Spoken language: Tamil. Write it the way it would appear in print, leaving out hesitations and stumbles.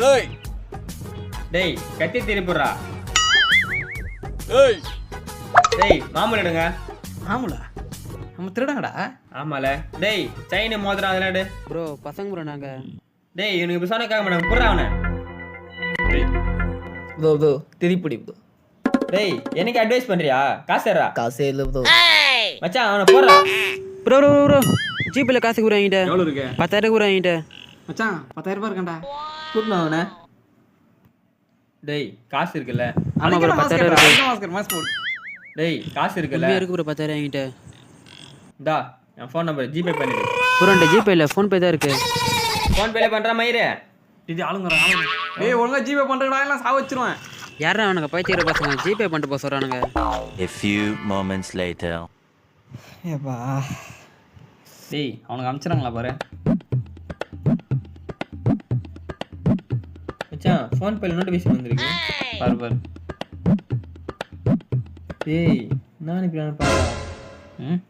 ஏய் டேய் கத்தி திருப்புறா. ஏய் டேய் மாமூல் எடுங்க. ஆமாடா நம்ம திருடங்கடா. ஆமால. டேய் செயின் மோதிரம் அதெல்லாம் எடு. ப்ரோ பசங்க ப்ரோ நாங்க. டேய் இவனுக்கு இப்ப சொன்னக்காக மேடம் புடுறா அவனை. ப்ரோ திருப்பிடி ப்ரோ. டேய் எனக்கு அட்வைஸ் பண்றியா? காசு தர்றா. காசே இல்லை ப்ரோ. மச்சான் அவனை போடுறா. ப்ரோ ப்ரோ ப்ரோ ஜிபேல காசு கூட வாங்கிட்ட. எவ்வளவு இருக்கு 10,000 கூட வாங்கிட்ட. மச்சான் 10,000 ரூபாய் இருக்கேன்டா. கூட்டணும் அவனை. டேய் காசு இருக்குல்ல. ஆமா ப்ரோ 10,000 இருக்கு. மாஸ்க் போடு. டேய் காசு இருக்குல்ல. உண்மையா இருக்கு ப்ரோ 10,000 வாங்கிட்ட. இந்தா என் ஃபோன் நம்பர் ஜிபே பண்ணிடு. ப்ரோ என்கிட்ட ஜிபே இல்ல ஃபோன் பே தான் இருக்கு. ஃபோன் பேல பண்ற மயிரே. இது ஆளுங்க ஏய் ஒழுங்கா ஜிபே பண்றடா எல்லாம் சாவ வச்சிருவேன். யாரா அவனுங்க பைத்தியற பசங்க ஜிபே பண்ணிட்டு போக சொல்றானுங்க. A few moments later. ஏப்பா டேய் அவனுக்கு அனுப்பிச்சாங்களா பாரு. மச்சான் ஃபோன் பேல நோட்டிஃபிகேஷன் வந்திருக்கு. பாரு பாரு. டேய் நான் இப்படி பாரு. ம்